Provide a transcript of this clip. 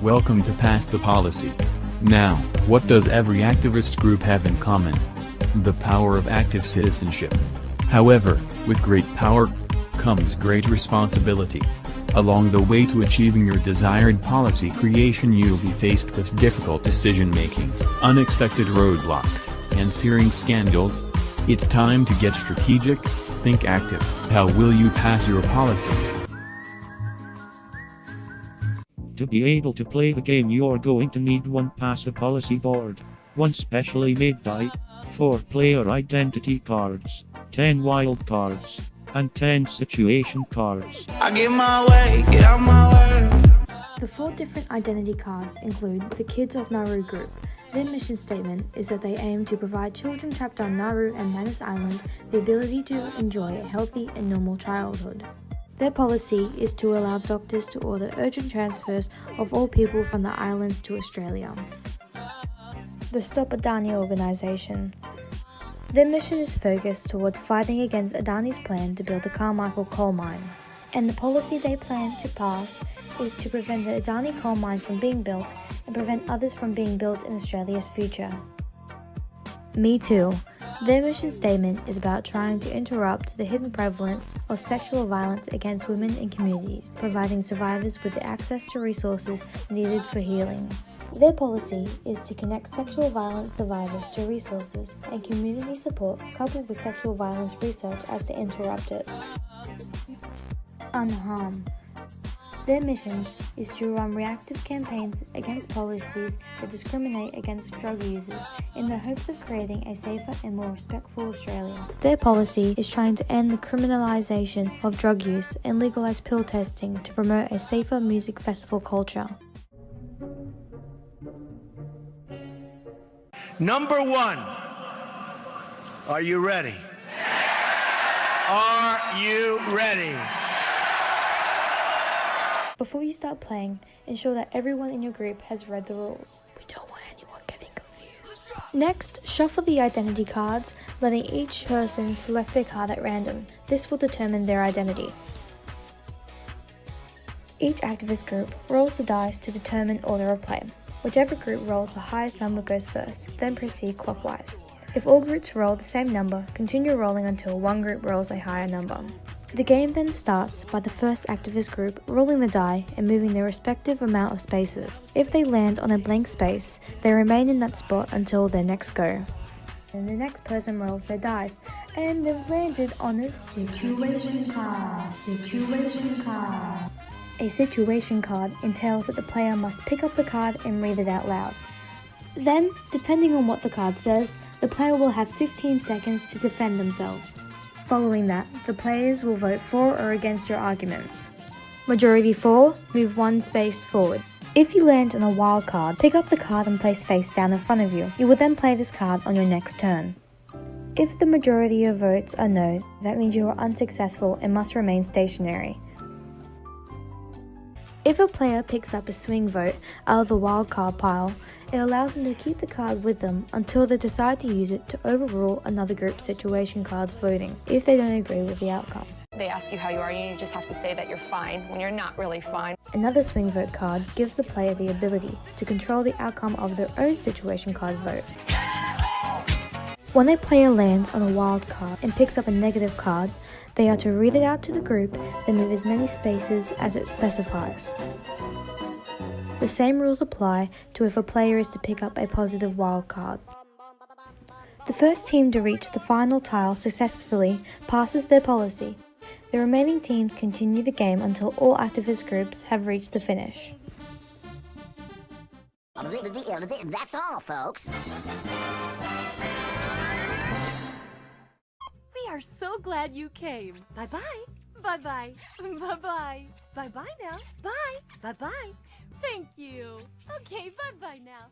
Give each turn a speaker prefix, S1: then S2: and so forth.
S1: Welcome to Pass the Policy. Now, what does every activist group have in common? The power of active citizenship. However, with great power comes great responsibility. Along the way to achieving your desired policy creation, you'll be faced with difficult decision-making, unexpected roadblocks, and searing scandals. It's time to get strategic, think active. How will you pass your policy?
S2: To be able to play the game, you are going to need one Pass a Policy board, one specially made die, 4 player identity cards, 10 wild cards, and 10 situation cards.
S3: I get my way, get out my way.
S4: The 4 different identity cards include the Kids of Nauru group. Their mission statement is that they aim to provide children trapped on Nauru and Manus Island the ability to enjoy a healthy and normal childhood. Their policy is to allow doctors to order urgent transfers of all people from the islands to Australia. The Stop Adani organisation. Their mission is focused towards fighting against Adani's plan to build the Carmichael coal mine, and the policy they plan to pass is to prevent the Adani coal mine from being built and prevent others from being built in Australia's future. Me Too. Their mission statement is about trying to interrupt the hidden prevalence of sexual violence against women in communities, providing survivors with the access to resources needed for healing. Their policy is to connect sexual violence survivors to resources and community support coupled with sexual violence research as to interrupt it. Unharm. Their mission is to run reactive campaigns against policies that discriminate against drug users in the hopes of creating a safer and more respectful Australia. Their policy is trying to end the criminalisation of drug use and legalise pill testing to promote a safer music festival culture.
S5: Number 1. Are you ready? Are you ready?
S4: Before you start playing, ensure that everyone in your group has read the rules. We don't want anyone getting confused. Next, shuffle the identity cards, letting each person select their card at random. This will determine their identity. Each activist group rolls the dice to determine order of play. Whichever group rolls the highest number goes first, then proceed clockwise. If all groups roll the same number, continue rolling until one group rolls a higher number. The game then starts by the first activist group rolling the die and moving their respective amount of spaces. If they land on a blank space, they remain in that spot until their next go. And the next person rolls their dice, and they've landed on a situation card. Situation card. A situation card entails that the player must pick up the card and read it out loud. Then, depending on what the card says, the player will have 15 seconds to defend themselves. Following that, the players will vote for or against your argument. Majority for, move 1 space forward. If you land on a wild card, pick up the card and place face down in front of you. You will then play this card on your next turn. If the majority of votes are no, that means you are unsuccessful and must remain stationary. If a player picks up a swing vote out of the wild card pile, it allows them to keep the card with them until they decide to use it to overrule another group's situation card's voting, if they don't agree with the outcome.
S6: They ask you how you are, and you just have to say that you're fine when you're not really fine.
S4: Another swing vote card gives the player the ability to control the outcome of their own situation card vote. When a player lands on a wild card and picks up a negative card, they are to read it out to the group, then move as many spaces as it specifies. The same rules apply to if a player is to pick up a positive wild card. The first team to reach the final tile successfully passes their policy. The remaining teams continue the game until all activist groups have reached the finish.
S7: That's all, folks.
S8: We are so glad you came. Bye-bye. Bye-bye. Bye-bye. Bye-bye now. Bye. Bye-bye. Thank you. Okay, bye-bye now.